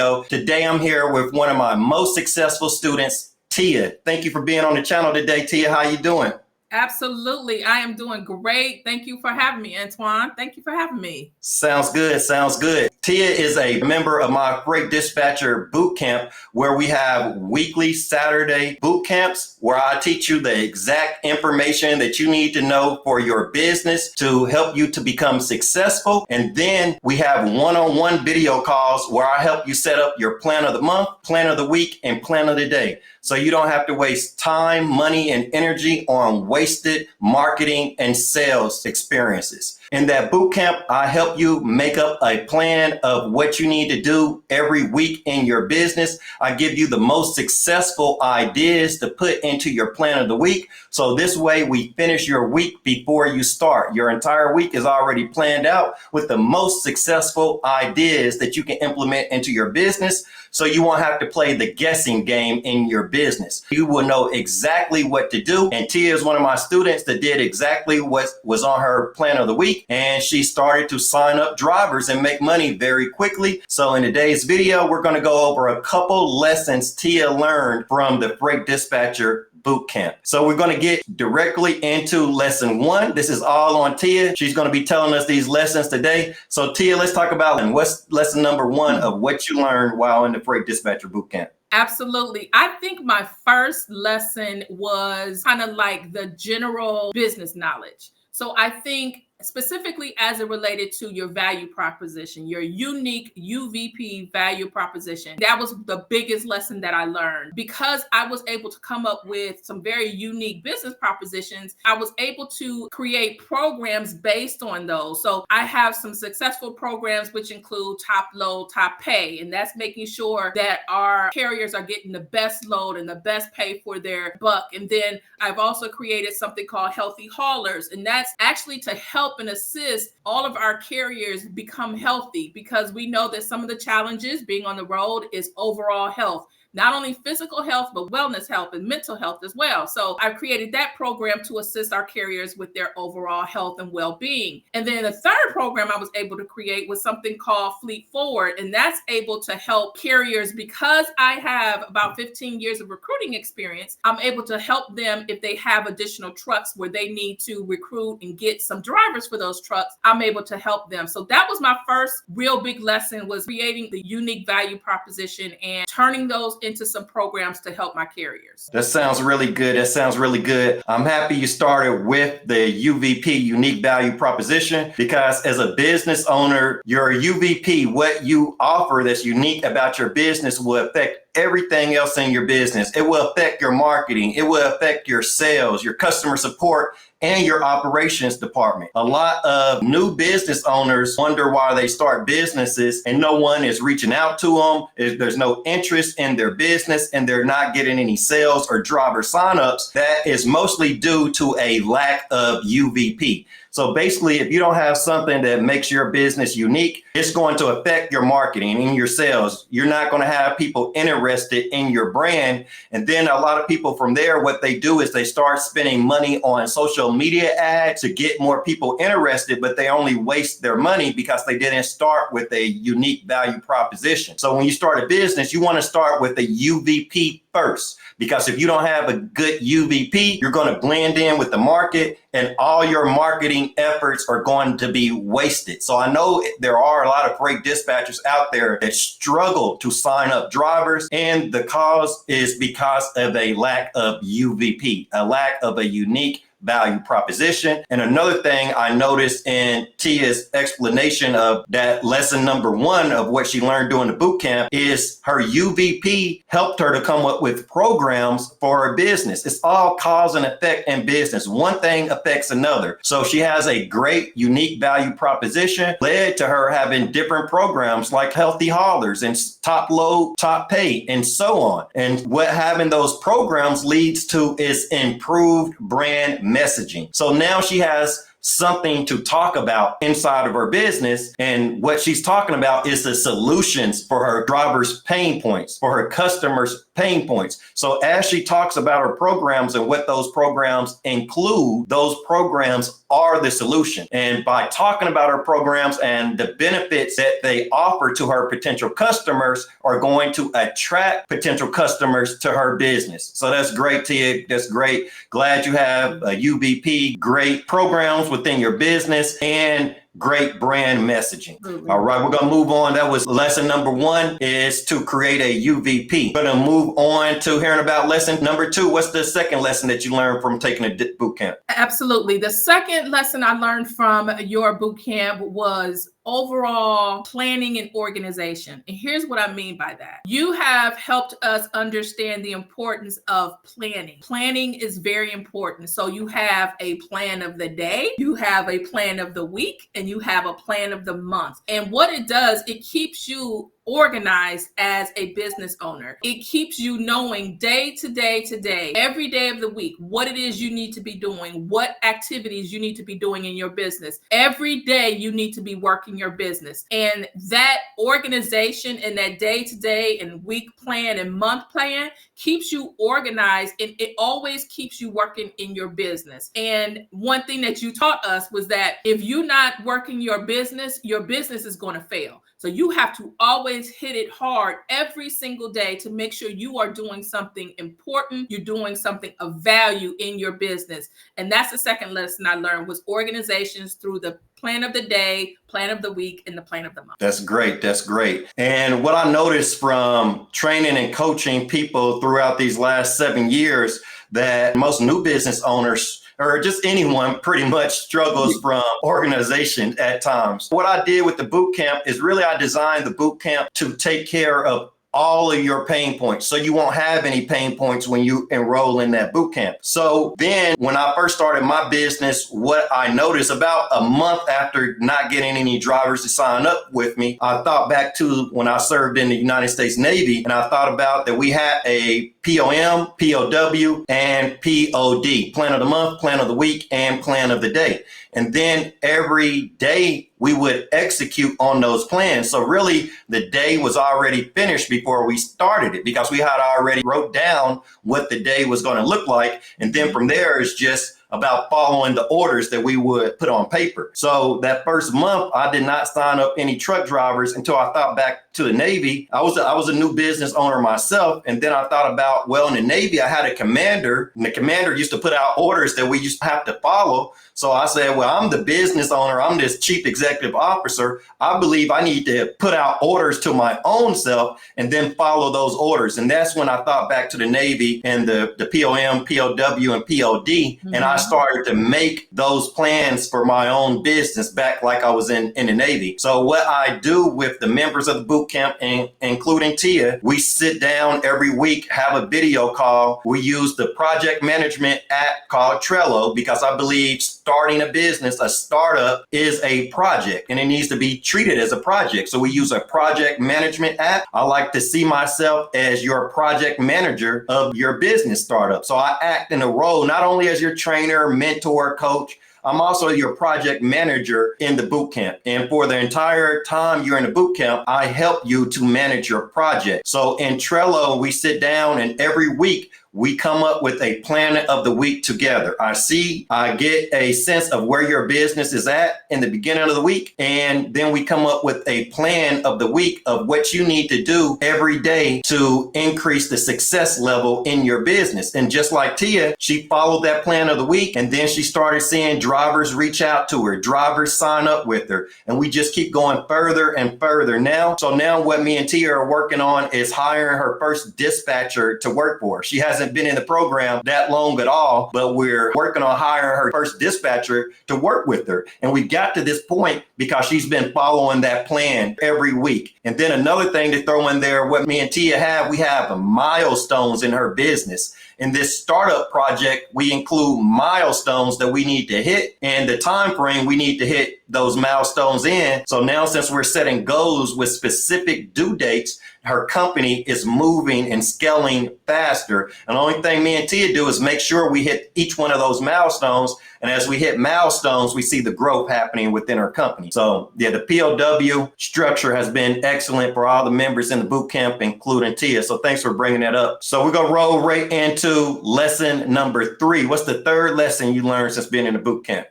Today I'm here with one of my most successful students, Tia. Thank you for being on the channel today, Tia. How you doing? Absolutely. I am doing great. Thank you for having me, Antoine. Thank you for having me. Sounds good. Sounds good. Tia is a member of my Freight Dispatcher Bootcamp, where we have weekly Saturday boot camps where I teach you the exact information that you need to know for your business to help you to become successful. And then we have one-on-one video calls where I help you set up your plan of the month, plan of the week, and plan of the day. So you don't have to waste time, money, and energy on wasted marketing and sales experiences. In that boot camp, I help you make up a plan of what you need to do every week in your business. I give you the most successful ideas to put into your plan of the week. So this way we finish your week before you start. Your entire week is already planned out with the most successful ideas that you can implement into your business. So you won't have to play the guessing game in your business. You will know exactly what to do. And Tia is one of my students that did exactly what was on her plan of the week. And she started to sign up drivers and make money very quickly. So in today's video, we're going to go over a couple lessons Tia learned from the Freight Dispatcher Bootcamp. So we're going to get directly into lesson 1. This is all on Tia. She's going to be telling us these lessons today. So Tia, let's talk about what's lesson number 1 of what you learned while in the Freight Dispatcher Bootcamp. Absolutely. I think my first lesson was kind of like the general business knowledge. So I think specifically as it related to your value proposition, your unique UVP value proposition. That was the biggest lesson that I learned because I was able to come up with some very unique business propositions. I was able to create programs based on those. So I have some successful programs, which include top load, top pay, and that's making sure that our carriers are getting the best load and the best pay for their buck. And then I've also created something called healthy haulers, and that's actually to help and assist all of our carriers become healthy, because we know that some of the challenges being on the road is overall health. Not only physical health, but wellness health and mental health as well. So I've created that program to assist our carriers with their overall health and well-being. And then the third program I was able to create was something called Fleet Forward. And that's able to help carriers because I have about 15 years of recruiting experience. I'm able to help them if they have additional trucks where they need to recruit and get some drivers for those trucks. I'm able to help them. So that was my first real big lesson, was creating the unique value proposition and turning those into some programs to help my carriers. That sounds really good. That sounds really good. I'm happy you started with the UVP, unique value proposition, because as a business owner, your UVP, what you offer that's unique about your business, will affect everything else in your business. It will affect your marketing. It will affect your sales, your customer support, and your operations department. A lot of new business owners wonder why they start businesses and no one is reaching out to them. There's no interest in their business and they're not getting any sales or driver signups. That is mostly due to a lack of UVP. So basically, if you don't have something that makes your business unique, it's going to affect your marketing and your sales. You're not going to have people interested in your brand. And then a lot of people from there, what they do is they start spending money on social media ads to get more people interested, but they only waste their money because they didn't start with a unique value proposition. So when you start a business, you want to start with a UVP first, because if you don't have a good UVP, you're going to blend in with the market and all your marketing efforts are going to be wasted. So I know there are a lot of freight dispatchers out there that struggle to sign up drivers, and the cause is because of a lack of UVP, a lack of a unique value proposition. And another thing I noticed in Tia's explanation of that lesson number 1 of what she learned during the boot camp is her UVP helped her to come up with programs for her business. It's all cause and effect in business. One thing affects another. So she has a great unique value proposition led to her having different programs like healthy haulers and top load, top pay, and so on. And what having those programs leads to is improved brand messaging. So now she has something to talk about inside of her business. And what she's talking about is the solutions for her drivers' pain points, for her customers' pain points. So as she talks about her programs and what those programs include, those programs are the solution. And by talking about her programs and the benefits that they offer to her potential customers are going to attract potential customers to her business. So that's great, Tia. That's great. Glad you have a UVP, great programs within your business, and great brand messaging. All right, we're going to move on. That was lesson number 1, is to create a UVP. We're going to move on to hearing about lesson number 2. What's the second lesson that you learned from taking a boot camp? Absolutely. The second lesson I learned from your boot camp was overall planning and organization. And here's what I mean by that. You have helped us understand the importance of planning. Planning is very important. So you have a plan of the day, you have a plan of the week, and you have a plan of the month. And what it does, it keeps you organized as a business owner. It keeps you knowing day to day, every day of the week, what it is you need to be doing, what activities you need to be doing in your business. Every day you need to be working your business. And that organization and that day to day and week plan and month plan keeps you organized, and it always keeps you working in your business. And one thing that you taught us was that if you're not working your business is going to fail. So you have to always hit it hard every single day to make sure you are doing something important, you're doing something of value in your business. And that's the second lesson I learned, was organizations through the plan of the day, plan of the week, and the plan of the month. That's great. That's great. And what I noticed from training and coaching people throughout these last 7 years, that most new business owners, or just anyone, pretty much struggles from organization at times. What I did with the boot camp is really I designed the boot camp to take care of all of your pain points. So you won't have any pain points when you enroll in that boot camp. So then when I first started my business, what I noticed about a month after not getting any drivers to sign up with me, I thought back to when I served in the United States Navy, and I thought about that we had a POM, POW, and POD, plan of the month, plan of the week, and plan of the day. And then every day we would execute on those plans. So really the day was already finished before we started it, because we had already wrote down what the day was going to look like. And then from there, it's just about following the orders that we would put on paper. So that first month, I did not sign up any truck drivers until I thought back to the Navy. I was a new business owner myself. And then I thought about, well, in the Navy, I had a commander, and the commander used to put out orders that we used to have to follow. So I said, well, I'm the business owner. I'm this chief executive officer. I believe I need to put out orders to my own self and then follow those orders. And that's when I thought back to the Navy and the POM, POW, and POD. Mm-hmm. And I started to make those plans for my own business back like I was in the Navy. So what I do with the members of the boot camp, including Tia, we sit down every week, have a video call. We use the project management app called Trello, because I believe starting a business, a startup, is a project, and it needs to be treated as a project. So we use a project management app. I like to see myself as your project manager of your business startup. So I act in a role not only as your trainer, mentor, coach, I'm also your project manager in the boot camp. And for the entire time you're in the boot camp, I help you to manage your project. So in Trello, we sit down, and every week we come up with a plan of the week together. I get a sense of where your business is at in the beginning of the week. And then we come up with a plan of the week of what you need to do every day to increase the success level in your business. And just like Tia, she followed that plan of the week, and then she started seeing drivers reach out to her, drivers sign up with her. And we just keep going further and further now. So now what me and Tia are working on is hiring her first dispatcher to work for her. She hasn't been in the program that long at all, but we're working on hiring her first dispatcher to work with her. And we got to this point because she's been following that plan every week. And then another thing to throw in there, what me and Tia have, we have milestones in her business. In this startup project, we include milestones that we need to hit and the time frame we need to hit those milestones in. So now, since we're setting goals with specific due dates, her company is moving and scaling faster. And the only thing me and Tia do is make sure we hit each one of those milestones. And as we hit milestones, we see the growth happening within our company. So yeah, the POW structure has been excellent for all the members in the boot camp, including Tia. So thanks for bringing that up. So we're going to roll right into lesson number 3. What's the third lesson you learned since being in the boot camp?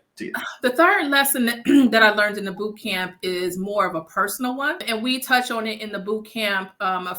The third lesson that I learned in the boot camp is more of a personal one. And we touch on it in the boot camp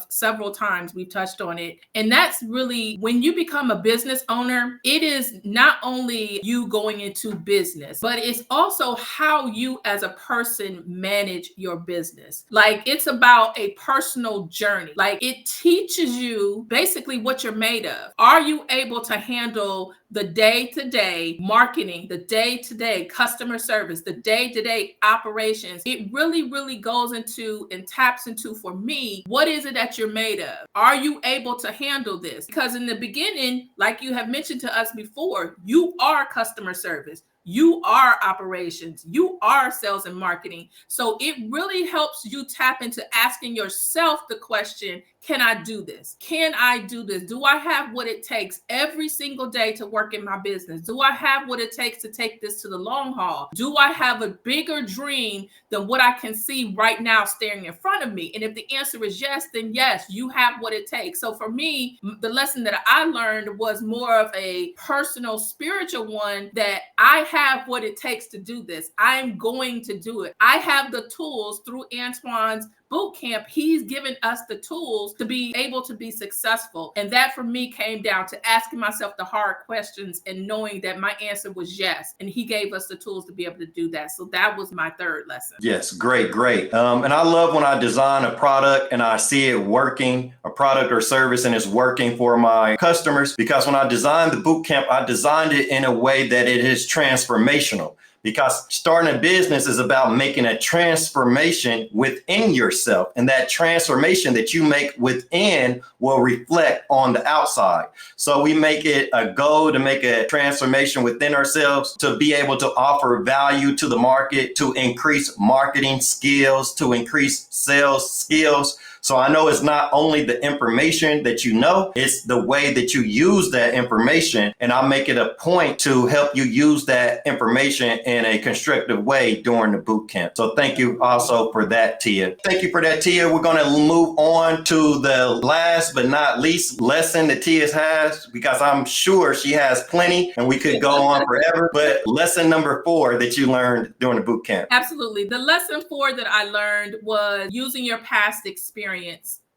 several times. We've touched on it. And that's really when you become a business owner, it is not only you going into business, but it's also how you as a person manage your business. Like it's about a personal journey. Like it teaches you basically what you're made of. Are you able to handle the day-to-day marketing, the day-to-day customer service, the day-to-day operations? It really, really goes into and taps into, for me, what is it that you're made of? Are you able to handle this? Because in the beginning, like you have mentioned to us before, you are customer service. You are operations, you are sales and marketing. So it really helps you tap into asking yourself the question, can I do this? Can I do this? Do I have what it takes every single day to work in my business? Do I have what it takes to take this to the long haul? Do I have a bigger dream than what I can see right now staring in front of me? And if the answer is yes, then yes, you have what it takes. So for me, the lesson that I learned was more of a personal, spiritual one, that I have what it takes to do this. I'm going to do it. I have the tools through Antoine's boot camp. He's given us the tools to be able to be successful. And that for me came down to asking myself the hard questions and knowing that my answer was yes. And he gave us the tools to be able to do that. So that was my third lesson. Yes, great. And I love when I design a product and I see it working, a product or service, and it's working for my customers, because when I designed the boot camp, I designed it in a way that it is transformational. Because starting a business is about making a transformation within yourself. And that transformation that you make within will reflect on the outside. So we make it a goal to make a transformation within ourselves, to be able to offer value to the market, to increase marketing skills, to increase sales skills. So I know it's not only the information that you know, it's the way that you use that information. And I'll make it a point to help you use that information in a constructive way during the boot camp. So thank you also for that, Tia. Thank you for that, Tia. We're going to move on to the last but not least lesson that Tia has, because I'm sure she has plenty and we could go on forever. But lesson number 4 that you learned during the boot camp. Absolutely. The lesson 4 that I learned was using your past experience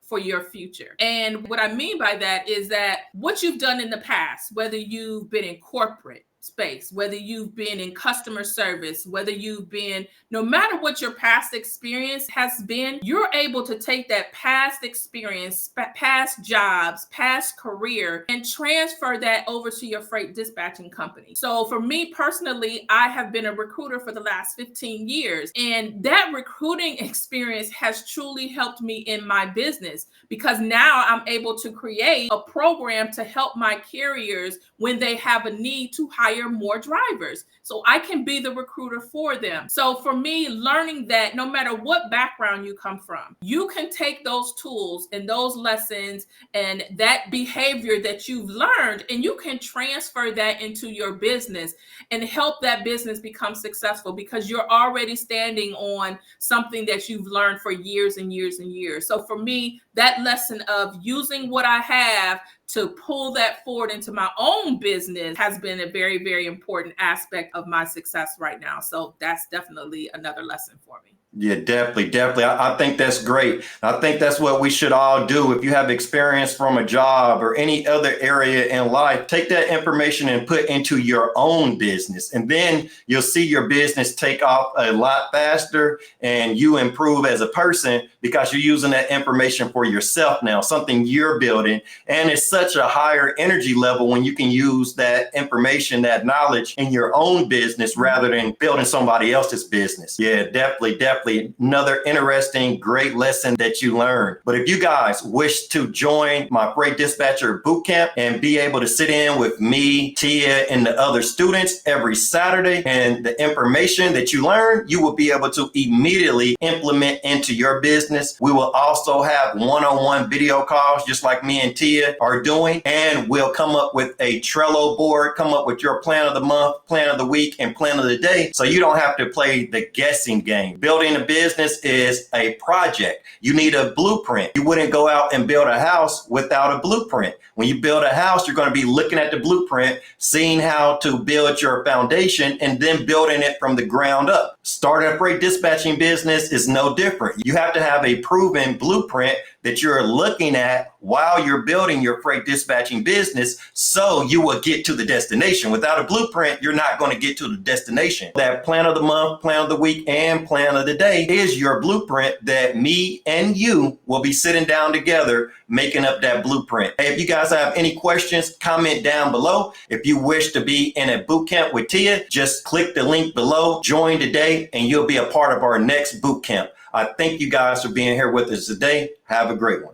for your future. And what I mean by that is that what you've done in the past, whether you've been in corporate space, whether you've been in customer service, whether you've been, no matter what your past experience has been, you're able to take that past experience, past jobs, past career, and transfer that over to your freight dispatching company. So for me personally, I have been a recruiter for the last 15 years, and that recruiting experience has truly helped me in my business, because now I'm able to create a program to help my carriers when they have a need to hire more drivers. So I can be the recruiter for them. So for me, learning that no matter what background you come from, you can take those tools and those lessons and that behavior that you've learned, and you can transfer that into your business and help that business become successful, because you're already standing on something that you've learned for years and years and years. So for me, that lesson of using what I have to pull that forward into my own business has been a very, very important aspect of my success right now. So that's definitely another lesson for me. Yeah, definitely. I think that's great. I think that's what we should all do. If you have experience from a job or any other area in life, take that information and put into your own business. And then you'll see your business take off a lot faster and you improve as a person, because you're using that information for yourself now, something you're building. And it's such a higher energy level when you can use that information, that knowledge in your own business rather than building somebody else's business. Yeah, definitely. definitely another interesting, great lesson that you learned. But if you guys wish to join my Freight Dispatcher Bootcamp and be able to sit in with me, Tia, and the other students every Saturday, and the information that you learn, you will be able to immediately implement into your business. We will also have one-on-one video calls, just like me and Tia are doing, and we'll come up with a Trello board, come up with your plan of the month, plan of the week, and plan of the day, so you don't have to play the guessing game. Building a business is a project. You need a blueprint. You wouldn't go out and build a house without a blueprint. When you build a house, you're going to be looking at the blueprint, seeing how to build your foundation, and then building it from the ground up. Starting a freight dispatching business is no different. You have to have a proven blueprint that you're looking at while you're building your freight dispatching business, so you will get to the destination. Without a blueprint, you're not going to get to the destination. That plan of the month, plan of the week, and plan of the day is your blueprint that me and you will be sitting down together making up that blueprint. Hey, if you guys have any questions, comment down below. If you wish to be in a boot camp with Tia, just click the link below, join today, and you'll be a part of our next boot camp. I thank you guys for being here with us today. Have a great one.